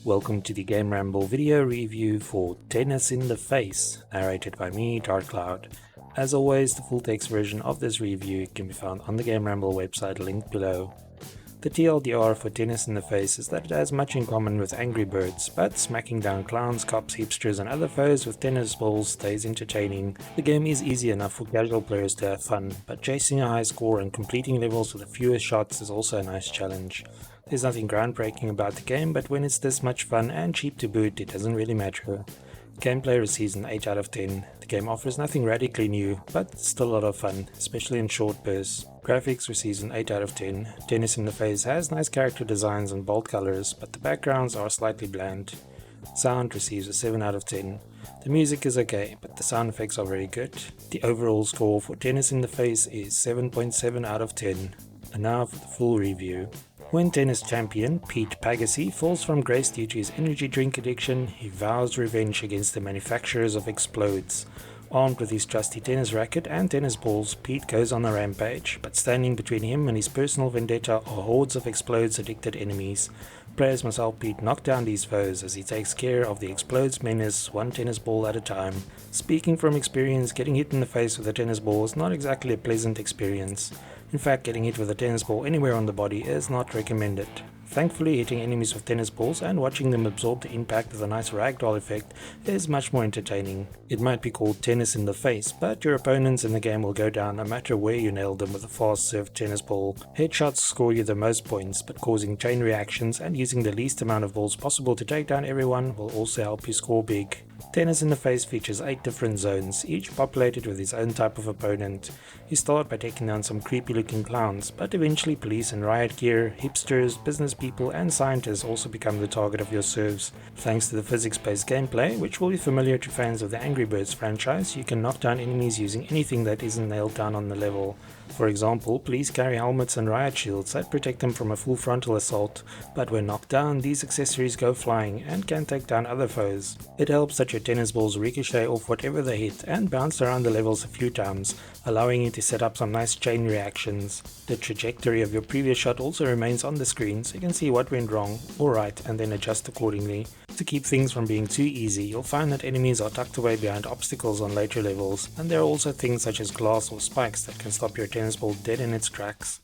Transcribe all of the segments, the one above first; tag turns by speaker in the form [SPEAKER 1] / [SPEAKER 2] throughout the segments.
[SPEAKER 1] Welcome to the GameRamble video review for Tennis in the Face, narrated by me, DarkCloud. As always, the full text version of this review can be found on the GameRamble website linked below. The TLDR for Tennis in the Face is that it has much in common with Angry Birds, but smacking down clowns, cops, hipsters and other foes with tennis balls stays entertaining. The game is easy enough for casual players to have fun, but chasing a high score and completing levels with the fewest shots is also a nice challenge. There's nothing groundbreaking about the game, but when it's this much fun and cheap to boot, it doesn't really matter. Gameplay receives an 8 out of 10. The game offers nothing radically new, but still a lot of fun, especially in short bursts. Graphics receives an 8 out of 10. Tennis in the Face has nice character designs and bold colors, but the backgrounds are slightly bland. Sound receives a 7 out of 10. The music is okay, but the sound effects are very good. The overall score for Tennis in the Face is 7.7 out of 10. And now for the full review. When tennis champion Pete Pagacy falls from grace due to his energy drink addiction, he vows revenge against the manufacturers of Explodes. Armed with his trusty tennis racket and tennis balls, Pete goes on a rampage, but standing between him and his personal vendetta are hordes of Explodes addicted enemies. Players must help Pete knock down these foes as he takes care of the Explodes menace one tennis ball at a time. Speaking from experience, getting hit in the face with a tennis ball is not exactly a pleasant experience. In fact, getting hit with a tennis ball anywhere on the body is not recommended. Thankfully, hitting enemies with tennis balls and watching them absorb the impact with a nice ragdoll effect is much more entertaining. It might be called tennis in the face, but your opponents in the game will go down no matter where you nail them with a fast served tennis ball. Headshots score you the most points, but causing chain reactions and using the least amount of balls possible to take down everyone will also help you score big. Tennis in the Face features 8 different zones, each populated with its own type of opponent. You start by taking down some creepy looking clowns, but eventually police in riot gear, hipsters, business people and scientists also become the target of your serves. Thanks to the physics-based gameplay, which will be familiar to fans of the Angry Birds franchise, you can knock down enemies using anything that isn't nailed down on the level. For example, police carry helmets and riot shields that protect them from a full frontal assault, but when knocked down, these accessories go flying and can take down other foes. It helps that your tennis balls ricochet off whatever they hit and bounce around the levels a few times, allowing you to set up some nice chain reactions. The trajectory of your previous shot also remains on the screen, so you can see what went wrong or right and then adjust accordingly. To keep things from being too easy, you'll find that enemies are tucked away behind obstacles on later levels, and there are also things such as glass or spikes that can stop your tennis ball dead in its tracks.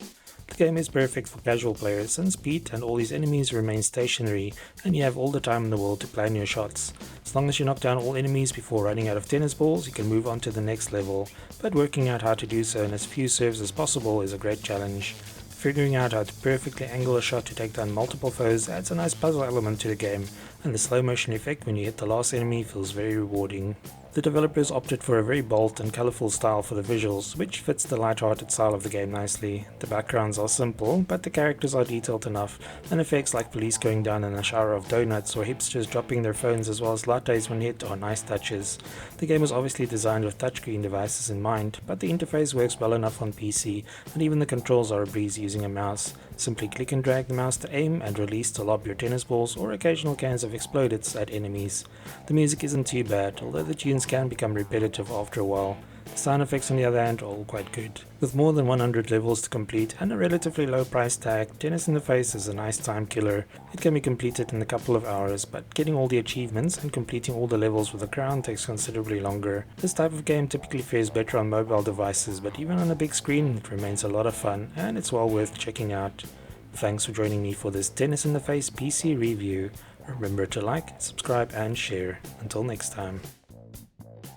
[SPEAKER 1] The game is perfect for casual players since Pete and all his enemies remain stationary and you have all the time in the world to plan your shots. As long as you knock down all enemies before running out of tennis balls, you can move on to the next level, but working out how to do so in as few serves as possible is a great challenge. Figuring out how to perfectly angle a shot to take down multiple foes adds a nice puzzle element to the game, and the slow motion effect when you hit the last enemy feels very rewarding. The developers opted for a very bold and colourful style for the visuals, which fits the light-hearted style of the game nicely. The backgrounds are simple, but the characters are detailed enough, and effects like police going down in a shower of donuts or hipsters dropping their phones as well as lattes when hit are nice touches. The game was obviously designed with touchscreen devices in mind, but the interface works well enough on PC, and even the controls are a breeze using a mouse. Simply click and drag the mouse to aim and release to lob your tennis balls or occasional cans of Explodes at enemies. The music isn't too bad, although the tunes can become repetitive after a while. The sound effects on the other hand are all quite good. With more than 100 levels to complete and a relatively low price tag, Tennis in the Face is a nice time killer. It can be completed in a couple of hours, but getting all the achievements and completing all the levels with a crown takes considerably longer. This type of game typically fares better on mobile devices, but even on a big screen it remains a lot of fun and it's well worth checking out. Thanks for joining me for this Tennis in the Face PC review. Remember to like, subscribe and share. Until next time.